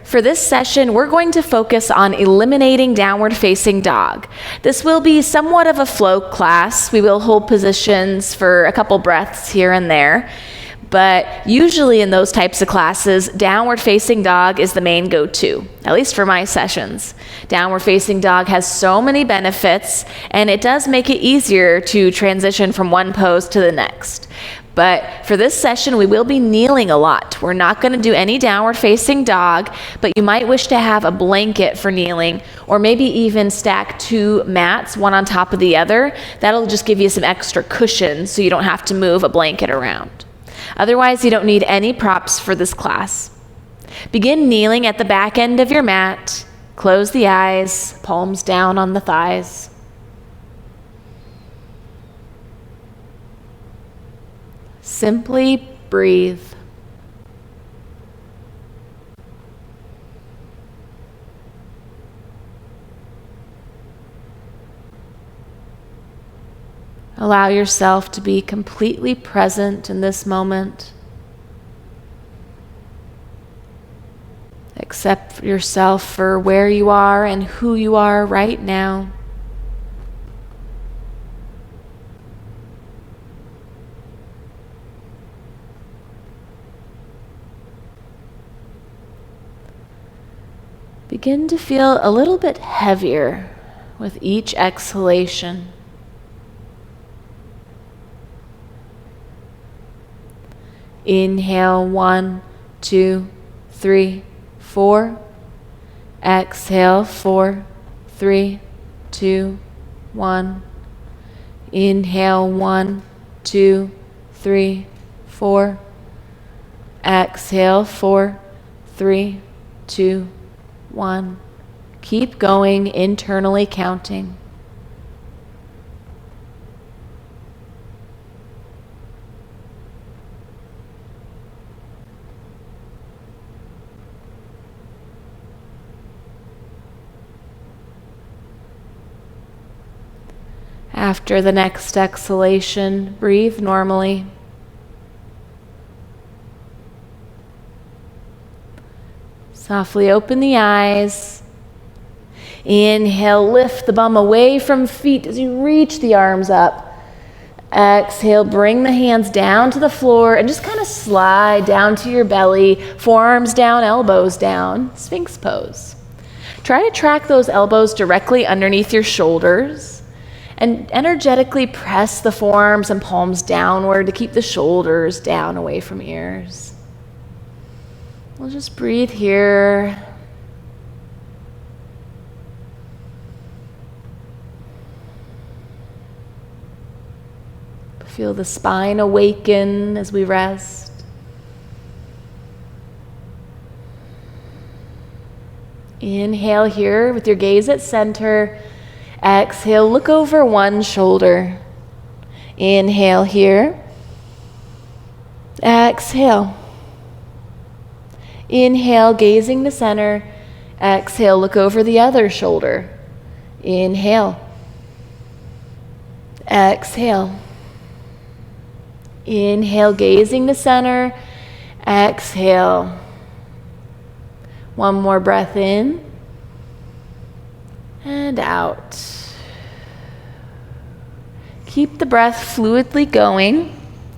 For this session, we're going to focus on eliminating downward facing dog. This will be somewhat of a flow class. We will hold positions for a couple breaths here and there. But usually in those types of classes, downward facing dog is the main go-to, at least for my sessions. Downward facing dog has so many benefits, and it does make it easier to transition from one pose to the next. But for this session, we will be kneeling a lot. We're not going to do any downward facing dog, but you might wish to have a blanket for kneeling, or maybe even stack 2 mats, one on top of the other. That'll just give you some extra cushion so you don't have to move a blanket around. Otherwise, you don't need any props for this class. Begin kneeling at the back end of your mat. Close the eyes, palms down on the thighs. Simply breathe. Allow yourself to be completely present in this moment. Accept yourself for where you are and who you are right now. Begin to feel a little bit heavier with each exhalation. Inhale, 1, 2, 3, 4. Exhale, 4, 3, 2, 1. Inhale, 1, 2, 3, 4. Exhale, 4, 3, 2, 1. Keep going, internally counting. After the next exhalation, breathe normally. Softly open the eyes. Inhale, lift the bum away from feet as you reach the arms up. Exhale, bring the hands down to the floor and just kind of slide down to your belly, forearms down, elbows down, Sphinx pose. Try to track those elbows directly underneath your shoulders. And energetically press the forearms and palms downward to keep the shoulders down away from ears. We'll just breathe here. Feel the spine awaken as we rest. Inhale here with your gaze at center. Exhale, look over one shoulder. Inhale here. Exhale. Inhale, gazing to center. Exhale, look over the other shoulder. Inhale. Exhale. Inhale, gazing to center. Exhale. One more breath in and out. Keep the breath fluidly going.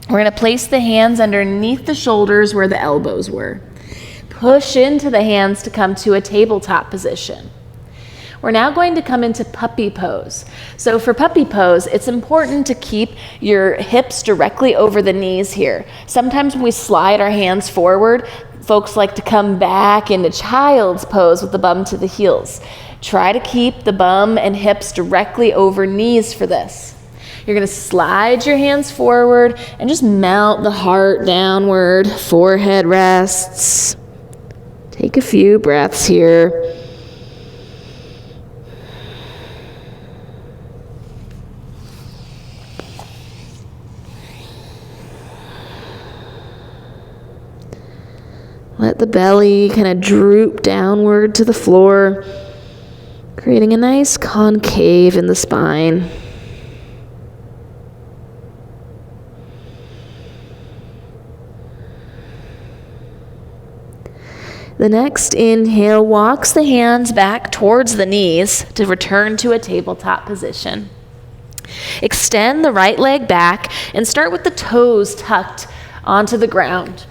We're going to place the hands underneath the shoulders where the elbows were. Push into the hands to come to a tabletop position. We're now going to come into puppy pose. So for puppy pose, it's important to keep your hips directly over the knees here. Sometimes when we slide our hands forward, folks like to come back into child's pose with the bum to the heels. Try to keep the bum and hips directly over knees for this. You're going to slide your hands forward and just melt the heart downward. Forehead rests. Take a few breaths here. Let the belly kind of droop downward to the floor, creating a nice concave in the spine. The next inhale walks the hands back towards the knees to return to a tabletop position. Extend the right leg back and start with the toes tucked onto the ground.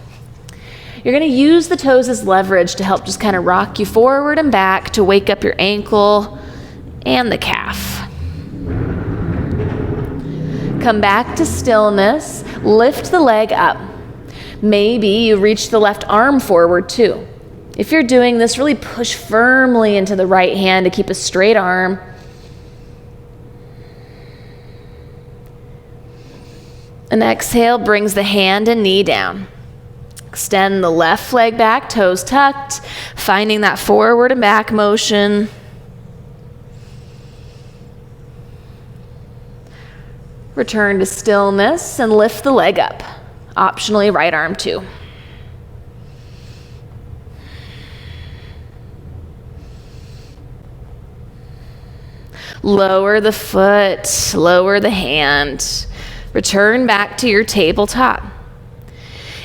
You're going to use the toes as leverage to help just kind of rock you forward and back to wake up your ankle and the calf. Come back to stillness. Lift the leg up. Maybe you reach the left arm forward too. If you're doing this, really push firmly into the right hand to keep a straight arm. And exhale brings the hand and knee down. Extend the left leg back, toes tucked, finding that forward and back motion. Return to stillness and lift the leg up. Optionally, right arm too. Lower the foot, lower the hand. Return back to your tabletop.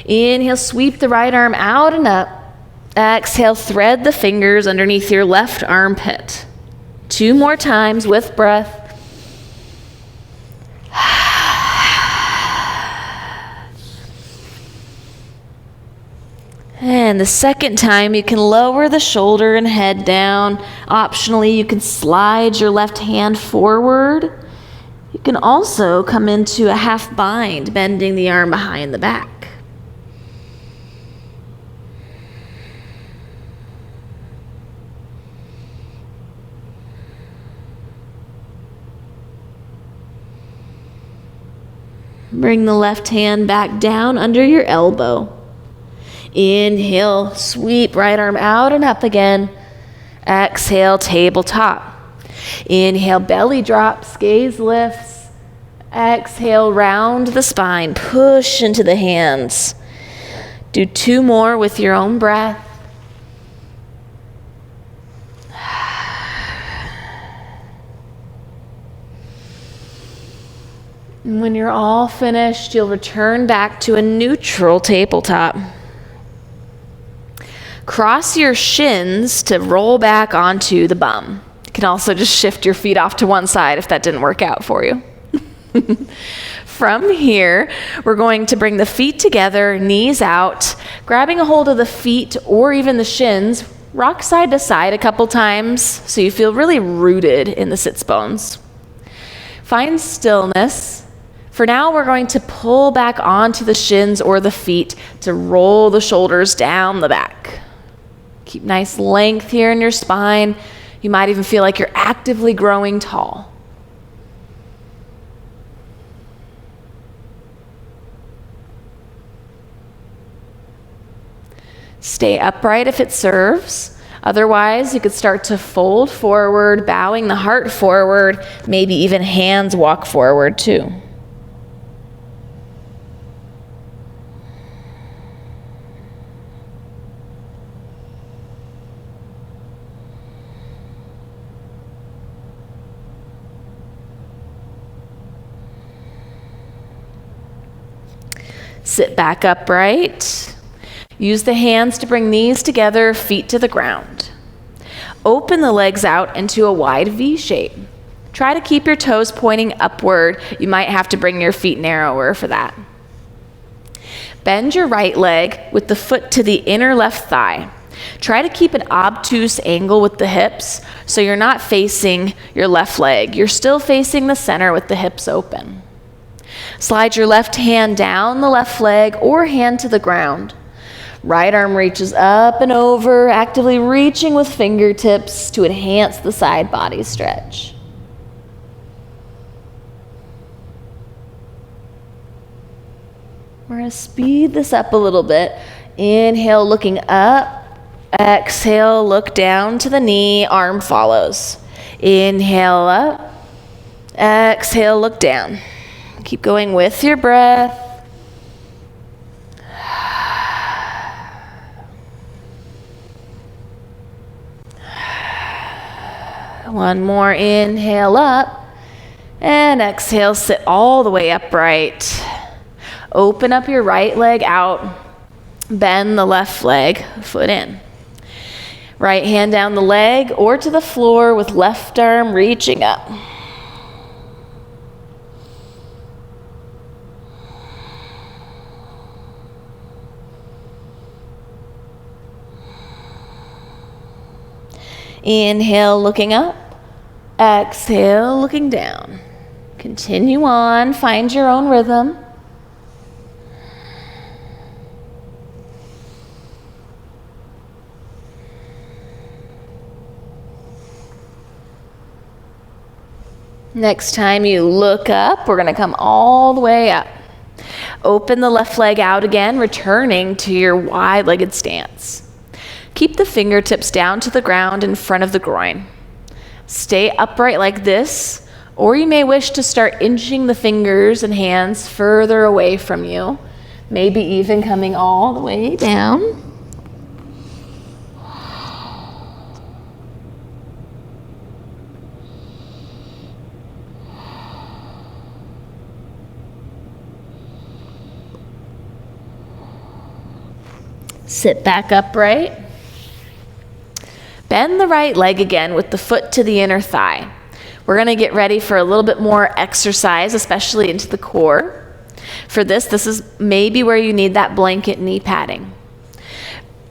Inhale, sweep the right arm out and up. Exhale, thread the fingers underneath your left armpit. 2 more times with breath. And the second time, you can lower the shoulder and head down. Optionally, you can slide your left hand forward. You can also come into a half bind, bending the arm behind the back. Bring the left hand back down under your elbow. Inhale, sweep right arm out and up again. Exhale, tabletop. Inhale, belly drops, gaze lifts. Exhale, round the spine, push into the hands. Do 2 more with your own breath. And when you're all finished, you'll return back to a neutral tabletop. Cross your shins to roll back onto the bum. You can also just shift your feet off to one side if that didn't work out for you. From here, we're going to bring the feet together, knees out, grabbing a hold of the feet or even the shins. Rock side to side a couple times so you feel really rooted in the sits bones. Find stillness. For now, we're going to pull back onto the shins or the feet to roll the shoulders down the back. Keep nice length here in your spine. You might even feel like you're actively growing tall. Stay upright if it serves. Otherwise, you could start to fold forward, bowing the heart forward, maybe even hands walk forward too. Sit back upright. Use the hands to bring knees together, feet to the ground. Open the legs out into a wide V shape. Try to keep your toes pointing upward. You might have to bring your feet narrower for that. Bend your right leg with the foot to the inner left thigh. Try to keep an obtuse angle with the hips so you're not facing your left leg. You're still facing the center with the hips open. Slide your left hand down the left leg or hand to the ground. Right arm reaches up and over, actively reaching with fingertips to enhance the side body stretch. We're going to speed this up a little bit. Inhale, looking up. Exhale, look down to the knee, arm follows. Inhale up. Exhale, look down. Keep going with your breath. One more, inhale up, and exhale, sit all the way upright. Open up your right leg out, bend the left leg, foot in. Right hand down the leg or to the floor with left arm reaching up. Inhale, looking up. Exhale, looking down. Continue on, find your own rhythm. Next time you look up, we're going to come all the way up. Open the left leg out again, returning to your wide-legged stance. Keep the fingertips down to the ground in front of the groin. Stay upright like this, or you may wish to start inching the fingers and hands further away from you, maybe even coming all the way down. Sit back upright. Bend the right leg again with the foot to the inner thigh. We're going to get ready for a little bit more exercise, especially into the core. For this is maybe where you need that blanket knee padding.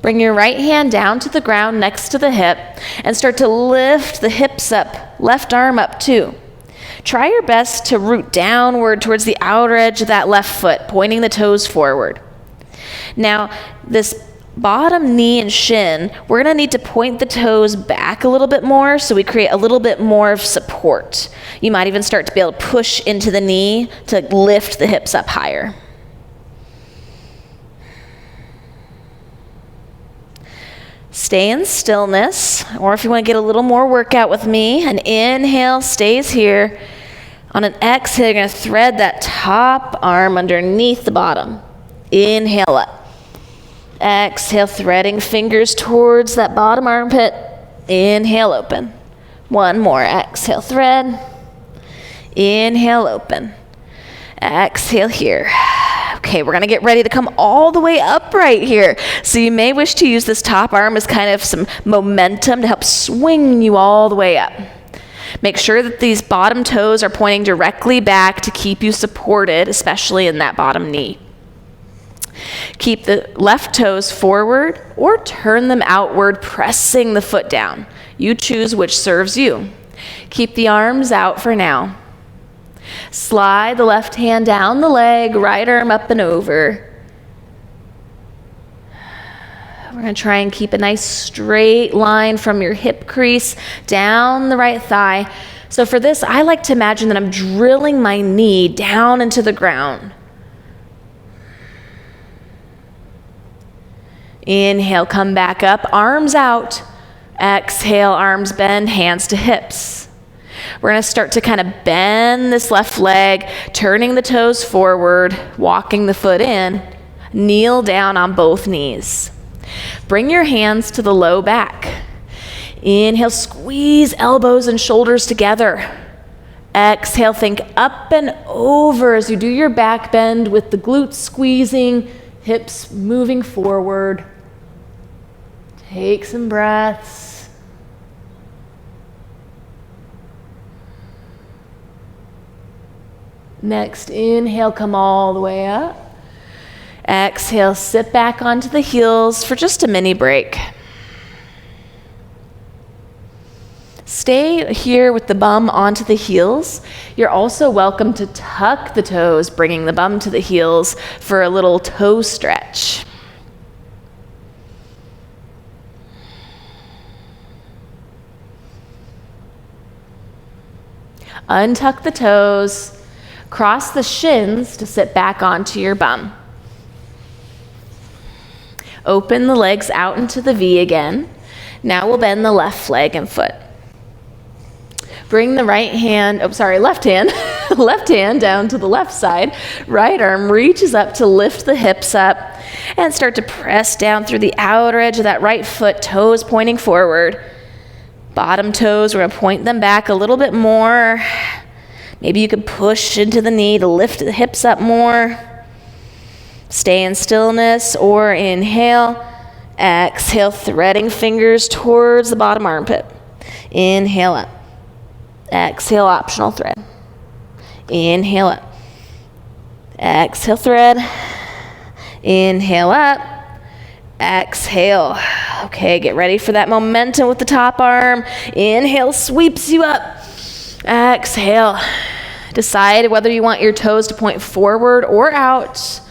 Bring your right hand down to the ground next to the hip and start to lift the hips up, left arm up too. Try your best to root downward towards the outer edge of that left foot, pointing the toes forward. Now, this bottom knee and shin, we're going to need to point the toes back a little bit more so we create a little bit more of support. You might even start to be able to push into the knee to lift the hips up higher. Stay in stillness, or if you want to get a little more workout with me, an inhale stays here. On an exhale, you're going to thread that top arm underneath the bottom. Inhale up. Exhale, threading fingers towards that bottom armpit. Inhale, open. One more. Exhale, thread. Inhale, open. Exhale here. Okay, we're going to get ready to come all the way up right here. So you may wish to use this top arm as kind of some momentum to help swing you all the way up. Make sure that these bottom toes are pointing directly back to keep you supported, especially in that bottom knee. Keep the left toes forward or turn them outward, pressing the foot down. You choose which serves you. Keep the arms out for now. Slide the left hand down the leg, right arm up and over. We're going to try and keep a nice straight line from your hip crease down the right thigh. So for this, I like to imagine that I'm drilling my knee down into the ground. Inhale, come back up, arms out. Exhale, arms bend, hands to hips. We're going to start to kind of bend this left leg, turning the toes forward, walking the foot in. Kneel down on both knees. Bring your hands to the low back. Inhale, squeeze elbows and shoulders together. Exhale, think up and over as you do your back bend with the glutes squeezing, hips moving forward. Take some breaths. Next, inhale, come all the way up. Exhale, sit back onto the heels for just a mini break. Stay here with the bum onto the heels. You're also welcome to tuck the toes, bringing the bum to the heels for a little toe stretch. Untuck the toes, cross the shins to sit back onto your bum. Open the legs out into the V again. Now we'll bend the left leg and foot. Bring the left hand, left hand down to the left side. Right arm reaches up to lift the hips up and start to press down through the outer edge of that right foot, toes pointing forward. Bottom toes, we're going to point them back a little bit more. Maybe you could push into the knee to lift the hips up more. Stay in stillness or inhale. Exhale, threading fingers towards the bottom armpit. Inhale up. Exhale, optional thread. Inhale up. Exhale, thread. Inhale up. Exhale. Okay, get ready for that momentum with the top arm. Inhale, sweeps you up. Exhale. Decide whether you want your toes to point forward or out.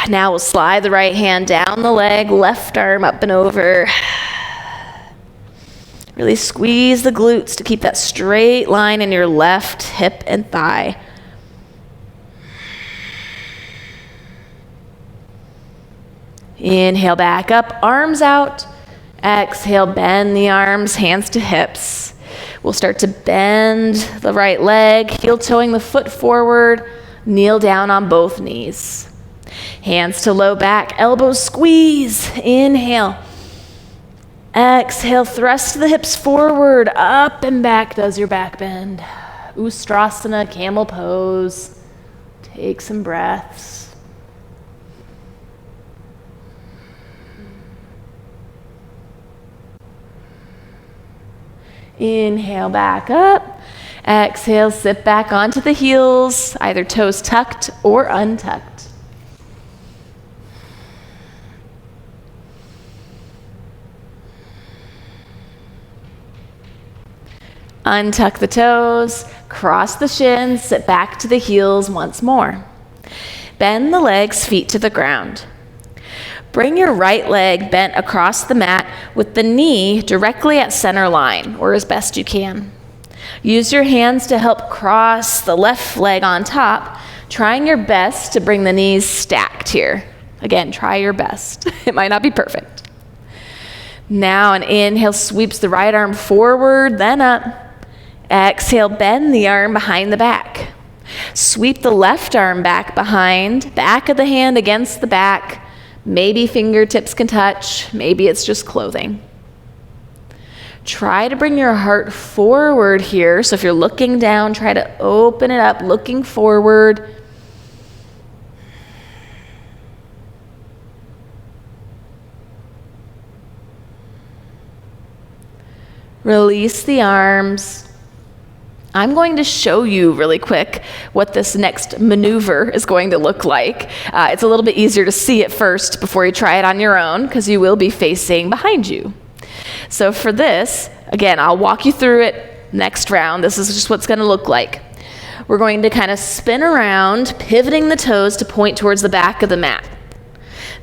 Now we'll slide the right hand down the leg, left arm up and over. Really squeeze the glutes to keep that straight line in your left hip and thigh. Inhale, back up, arms out. Exhale, bend the arms, hands to hips. We'll start to bend the right leg, heel toeing the foot forward, kneel down on both knees. Hands to low back, elbows squeeze. Inhale. Exhale, thrust the hips forward, up and back does your back bend. Ustrasana, camel pose. Take some breaths. Inhale, back up. Exhale, sit back onto the heels, either toes tucked or untucked. Untuck the toes, cross the shins, sit back to the heels once more. Bend the legs, feet to the ground. Bring your right leg bent across the mat with the knee directly at center line, or as best you can. Use your hands to help cross the left leg on top, trying your best to bring the knees stacked here. Again, try your best. It might not be perfect. Now an inhale sweeps the right arm forward, then up. Exhale, bend the arm behind the back. Sweep the left arm back behind, back of the hand against the back. Maybe fingertips can touch, maybe it's just clothing. Try to bring your heart forward here. So if you're looking down, try to open it up, looking forward. Release the arms. I'm going to show you really quick what this next maneuver is going to look like. It's a little bit easier to see it first before you try it on your own, because you will be facing behind you. So for this, again, I'll walk you through it next round. This is just what it's going to look like. We're going to kind of spin around, pivoting the toes to point towards the back of the mat.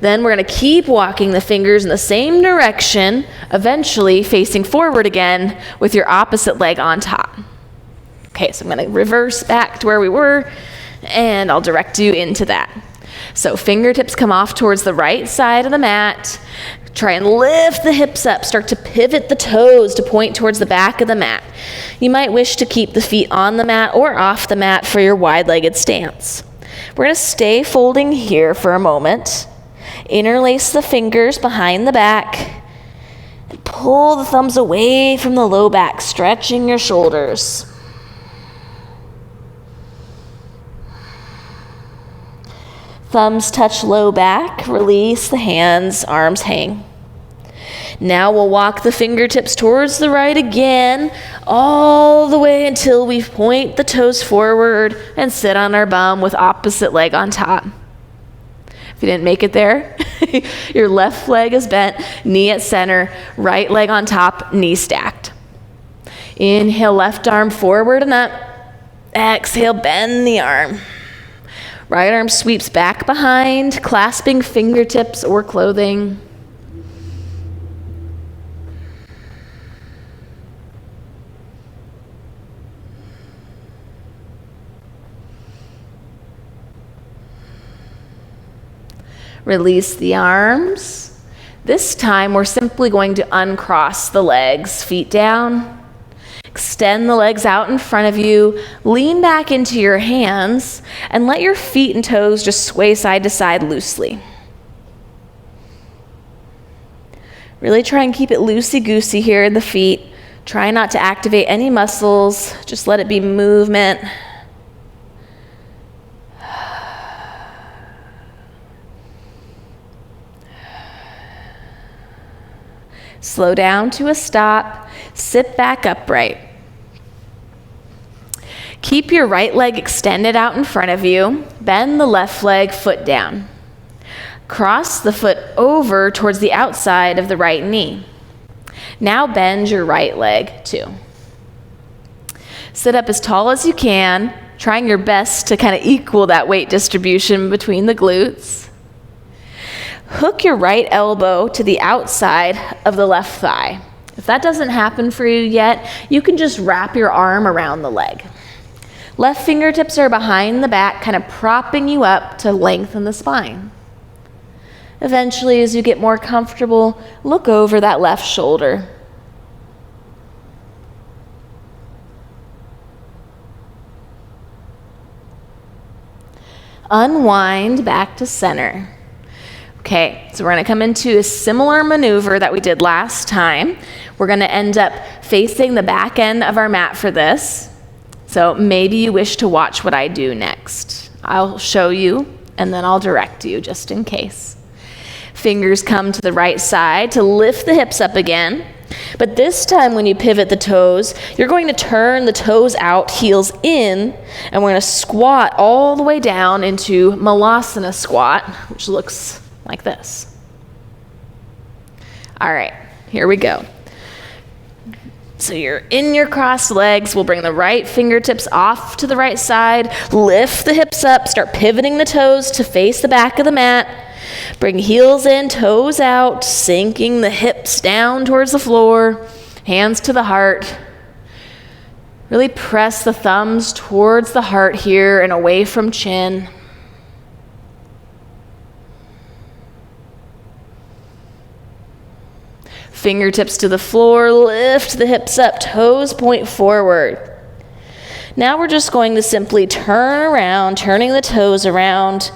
Then we're going to keep walking the fingers in the same direction, eventually facing forward again with your opposite leg on top. Okay, so I'm going to reverse back to where we were, and I'll direct you into that. So fingertips come off towards the right side of the mat. Try and lift the hips up. Start to pivot the toes to point towards the back of the mat. You might wish to keep the feet on the mat or off the mat for your wide-legged stance. We're going to stay folding here for a moment. Interlace the fingers behind the back. And pull the thumbs away from the low back, stretching your shoulders. Thumbs touch low back, release the hands, arms hang. Now we'll walk the fingertips towards the right again, all the way until we point the toes forward and sit on our bum with opposite leg on top. If you didn't make it there, your left leg is bent, knee at center, right leg on top, knee stacked. Inhale, left arm forward and up. Exhale, bend the arm. Right arm sweeps back behind, clasping fingertips or clothing. Release the arms. This time we're simply going to uncross the legs, feet down. Extend the legs out in front of you, lean back into your hands, and let your feet and toes just sway side to side loosely. Really try and keep it loosey-goosey here in the feet. Try not to activate any muscles, just let it be movement. Slow down to a stop. Sit back upright. Keep your right leg extended out in front of you. Bend the left leg, foot down. Cross the foot over towards the outside of the right knee. Now bend your right leg too. Sit up as tall as you can, trying your best to kind of equal that weight distribution between the glutes. Hook your right elbow to the outside of the left thigh. If that doesn't happen for you yet, you can just wrap your arm around the leg. Left fingertips are behind the back, kind of propping you up to lengthen the spine. Eventually, as you get more comfortable, look over that left shoulder. Unwind back to center. Okay, so we're going to come into a similar maneuver that we did last time. We're going to end up facing the back end of our mat for this. So maybe you wish to watch what I do next. I'll show you, and then I'll direct you just in case. Fingers come to the right side to lift the hips up again. But this time when you pivot the toes, you're going to turn the toes out, heels in, and we're going to squat all the way down into Malasana squat, which looks like this. All right, here we go. So you're in your crossed legs. We'll bring the right fingertips off to the right side, lift the hips up, start pivoting the toes to face the back of the mat. Bring heels in, toes out, sinking the hips down towards the floor, hands to the heart. Really press the thumbs towards the heart here and away from chin. Fingertips to the floor, lift the hips up, toes point forward. Now we're just going to simply turn around, turning the toes around,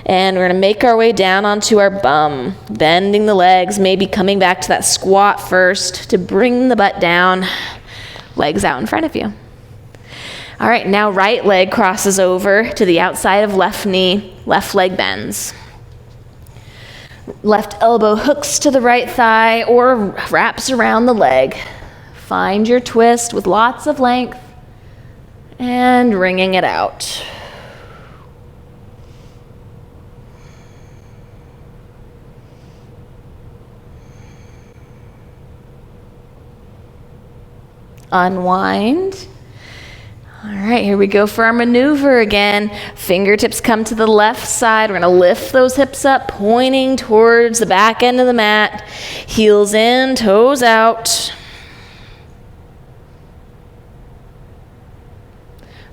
and we're going to make our way down onto our bum, bending the legs, maybe coming back to that squat first to bring the butt down, legs out in front of you. All right, now right leg crosses over to the outside of left knee, left leg bends. Left elbow hooks to the right thigh or wraps around the leg. Find your twist with lots of length and wringing it out. Unwind. All right, here we go for our maneuver again. Fingertips come to the left side. We're going to lift those hips up, pointing towards the back end of the mat. Heels in, toes out.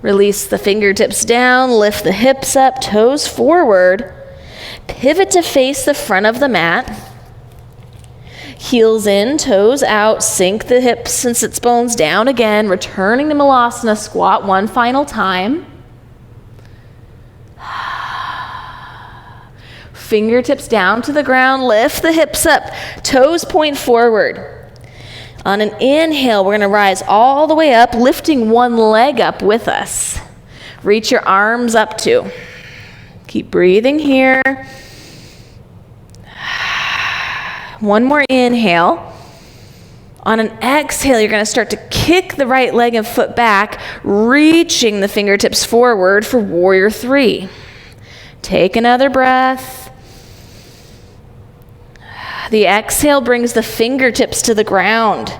Release the fingertips down, lift the hips up, toes forward. Pivot to face the front of the mat. Heels in, toes out, sink the hips and sits bones down again, returning to Malasana squat one final time. Fingertips down to the ground, lift the hips up, toes point forward. On an inhale, we're going to rise all the way up, lifting one leg up with us. Reach your arms up too. Keep breathing here. One more inhale. On an exhale, you're going to start to kick the right leg and foot back, reaching the fingertips forward for Warrior 3. Take another breath. The exhale brings the fingertips to the ground.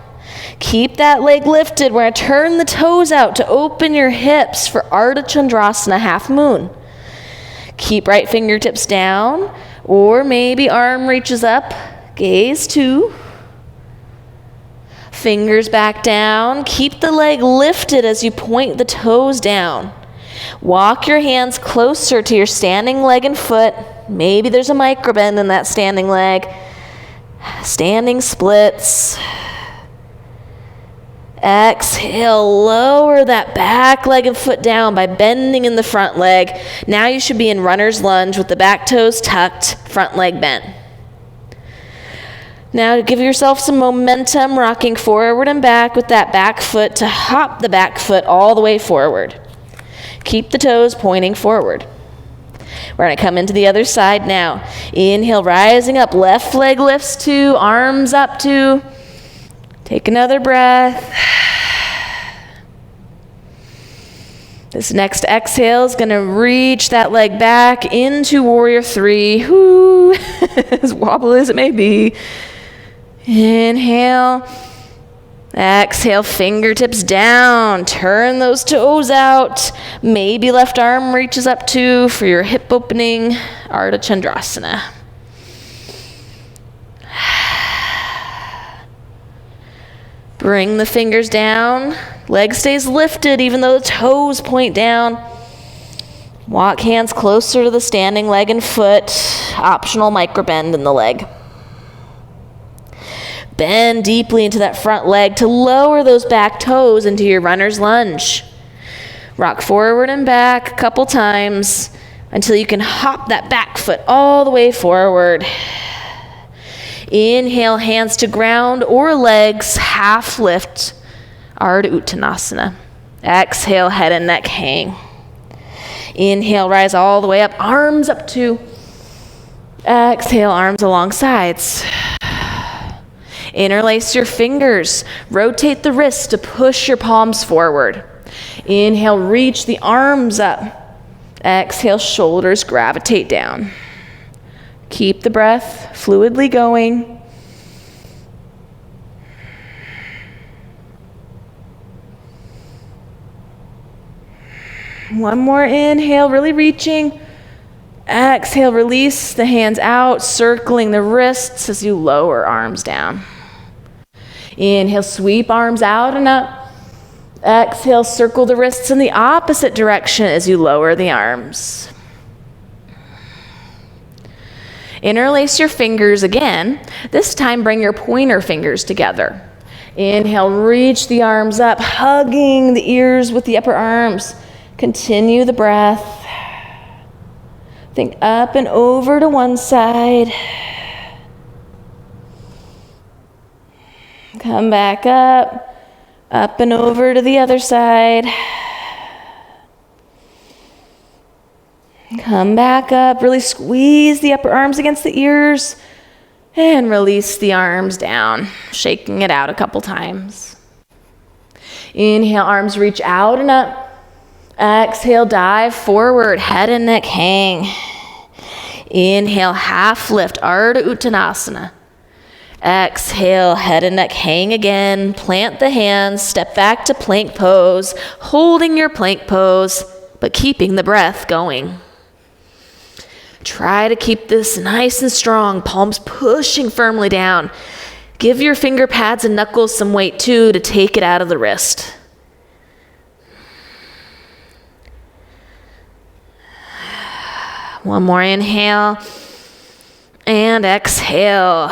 Keep that leg lifted. We're going to turn the toes out to open your hips for Ardha Chandrasana, half moon. Keep right fingertips down, or maybe arm reaches up. Gaze 2. Fingers back down. Keep the leg lifted as you point the toes down. Walk your hands closer to your standing leg and foot. Maybe there's a microbend in that standing leg. Standing splits. Exhale, lower that back leg and foot down by bending in the front leg. Now you should be in runner's lunge with the back toes tucked, front leg bent. Now give yourself some momentum, rocking forward and back with that back foot to hop the back foot all the way forward. Keep the toes pointing forward. We're going to come into the other side now. Inhale, rising up. Left leg lifts 2, arms up 2. Take another breath. This next exhale is going to reach that leg back into warrior 3. Whoo, as wobbly as it may be. Inhale. Exhale, fingertips down. Turn those toes out. Maybe left arm reaches up too for your hip opening, Ardha Chandrasana. Bring the fingers down. Leg stays lifted even though the toes point down. Walk hands closer to the standing leg and foot. Optional micro bend in the leg. Bend deeply into that front leg to lower those back toes into your runner's lunge. Rock forward and back a couple times until you can hop that back foot all the way forward. Inhale, hands to ground or legs, half lift, Ardha Uttanasana. Exhale, head and neck hang. Inhale, rise all the way up, arms up 2. Exhale, arms along sides. Interlace your fingers. Rotate the wrists to push your palms forward. Inhale, reach the arms up. Exhale, shoulders gravitate down. Keep the breath fluidly going. One more inhale, really reaching. Exhale, release the hands out, circling the wrists as you lower arms down. Inhale, sweep arms out and up. Exhale, circle the wrists in the opposite direction as you lower the arms. Interlace your fingers again. This time, bring your pointer fingers together. Inhale, reach the arms up, hugging the ears with the upper arms. Continue the breath. Think up and over to one side. Come back up and over to the other side. Come back up, really squeeze the upper arms against the ears and release the arms down, shaking it out a couple times. Inhale, arms reach out and up. Exhale, dive forward, head and neck hang. Inhale, half lift, Ardha Uttanasana. Exhale, head and neck hang again. Plant the hands, step back to plank pose, holding your plank pose, but keeping the breath going. Try to keep this nice and strong, palms pushing firmly down. Give your finger pads and knuckles some weight too to take it out of the wrist. One more inhale and exhale.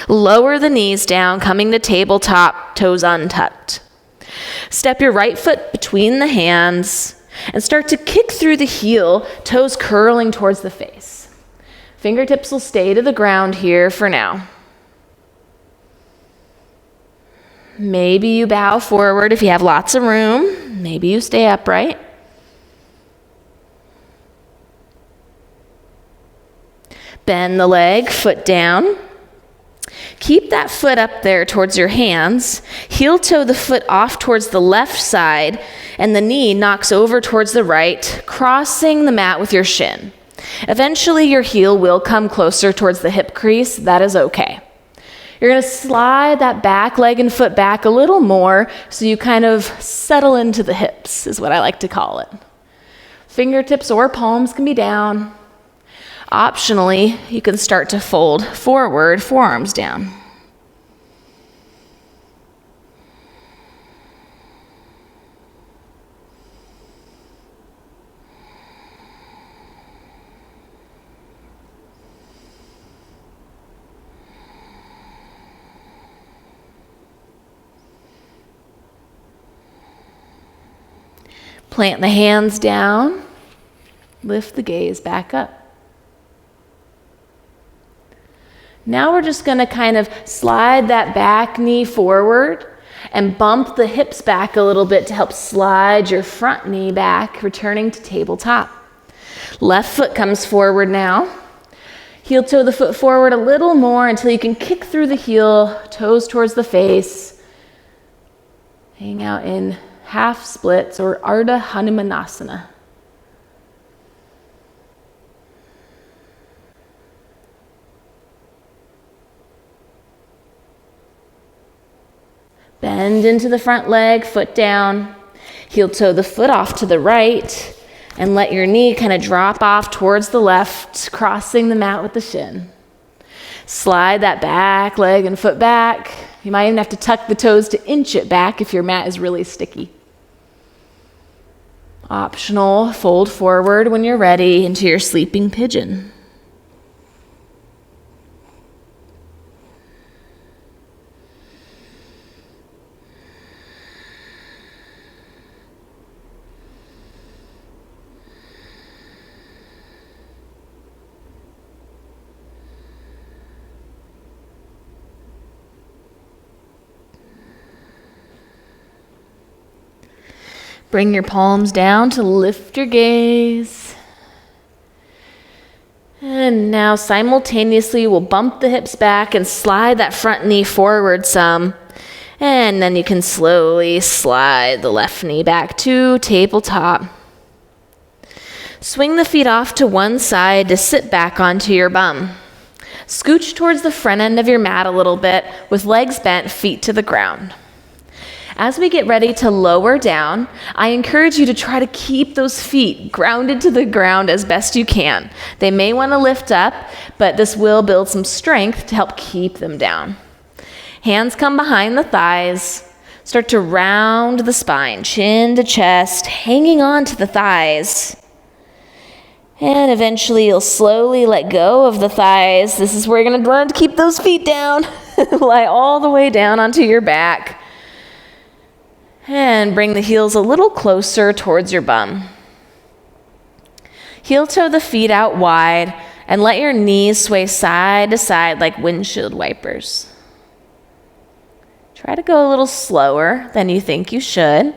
Lower the knees down, coming to tabletop, toes untucked. Step your right foot between the hands and start to kick through the heel, toes curling towards the face. Fingertips will stay to the ground here for now. Maybe you bow forward if you have lots of room. Maybe you stay upright. Bend the leg, foot down. Keep that foot up there towards your hands. Heel toe the foot off towards the left side, and the knee knocks over towards the right, crossing the mat with your shin. Eventually, your heel will come closer towards the hip crease. That is okay. You're going to slide that back leg and foot back a little more so you kind of settle into the hips, is what I like to call it. Fingertips or palms can be down. Optionally, you can start to fold forward, forearms down. Plant the hands down, lift the gaze back up. Now we're just going to kind of slide that back knee forward and bump the hips back a little bit to help slide your front knee back, returning to tabletop. Left foot comes forward now. Heel toe the foot forward a little more until you can kick through the heel, toes towards the face. Hang out in half splits or Ardha Hanumanasana. Bend into the front leg, foot down. Heel toe the foot off to the right. And let your knee kind of drop off towards the left, crossing the mat with the shin. Slide that back leg and foot back. You might even have to tuck the toes to inch it back if your mat is really sticky. Optional, fold forward when you're ready into your sleeping pigeon. Bring your palms down to lift your gaze. And now simultaneously we'll bump the hips back and slide that front knee forward some. And then you can slowly slide the left knee back to tabletop. Swing the feet off to one side to sit back onto your bum. Scooch towards the front end of your mat a little bit with legs bent, feet to the ground. As we get ready to lower down, I encourage you to try to keep those feet grounded to the ground as best you can. They may want to lift up, but this will build some strength to help keep them down. Hands come behind the thighs. Start to round the spine, chin to chest, hanging on to the thighs. And eventually you'll slowly let go of the thighs. This is where you're going to want to keep those feet down. Lie all the way down onto your back. And bring the heels a little closer towards your bum. Heel toe the feet out wide and let your knees sway side to side like windshield wipers. Try to go a little slower than you think you should.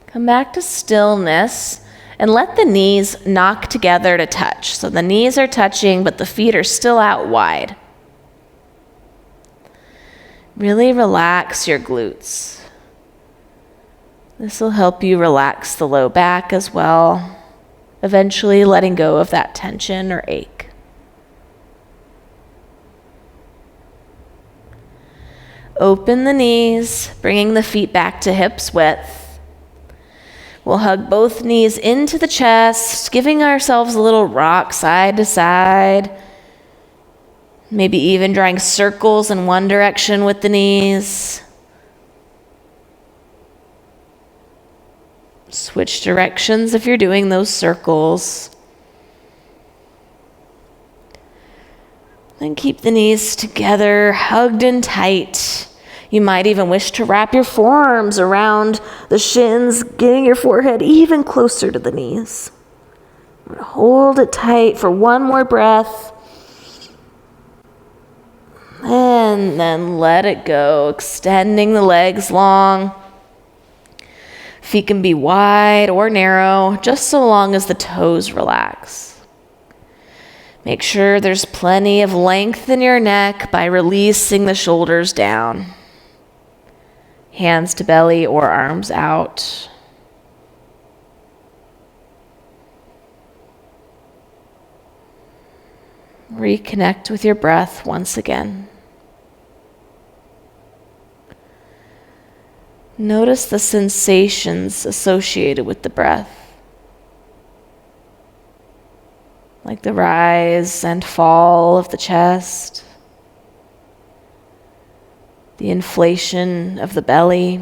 Come back to stillness and let the knees knock together to touch. So the knees are touching, but the feet are still out wide. Really relax your glutes. This will help you relax the low back as well, eventually letting go of that tension or ache. Open the knees, bringing the feet back to hips width. We'll hug both knees into the chest, giving ourselves a little rock side to side. Maybe even drawing circles in one direction with the knees. Switch directions if you're doing those circles. Then keep the knees together, hugged and tight. You might even wish to wrap your forearms around the shins, getting your forehead even closer to the knees. Hold it tight for one more breath. And then let it go, extending the legs long. Feet can be wide or narrow, just so long as the toes relax. Make sure there's plenty of length in your neck by releasing the shoulders down. Hands to belly or arms out. Reconnect with your breath once again. Notice the sensations associated with the breath, like the rise and fall of the chest, the inflation of the belly.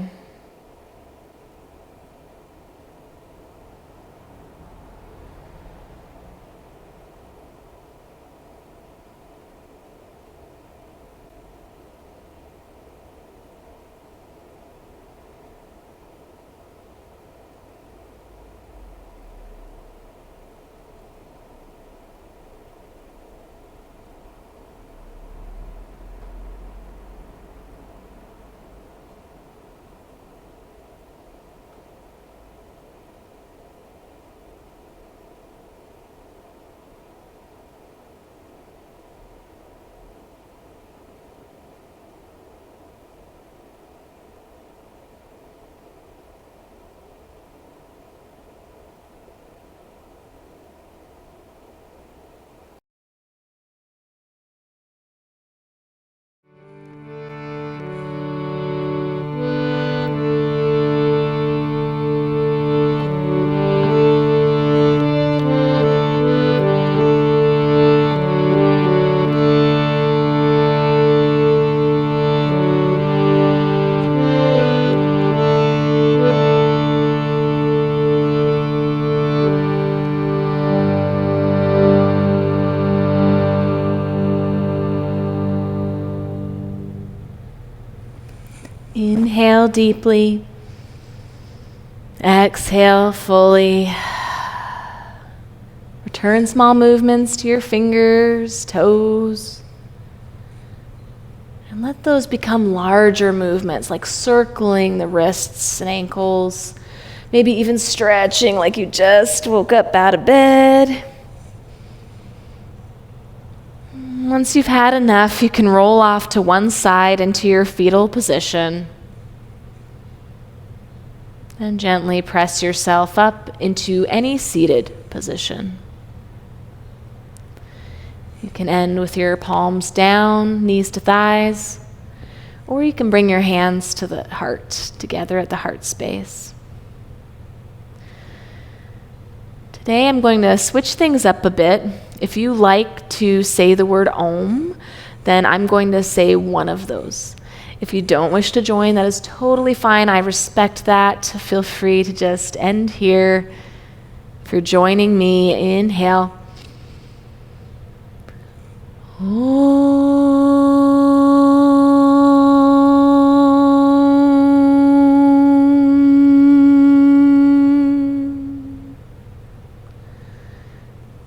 Inhale deeply. Exhale fully. Return small movements to your fingers, toes. And let those become larger movements, like circling the wrists and ankles. Maybe even stretching like you just woke up out of bed. Once you've had enough, you can roll off to one side into your fetal position. And gently press yourself up into any seated position. You can end with your palms down, knees to thighs, or you can bring your hands to the heart, together at the heart space. Today I'm going to switch things up a bit. If you like to say the word Om, then I'm going to say one of those. If you don't wish to join, that is totally fine. I respect that. Feel free to just end here. If you're joining me, inhale.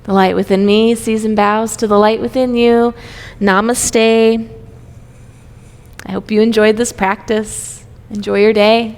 The light within me sees and bows to the light within you. Namaste. I hope you enjoyed this practice. Enjoy your day.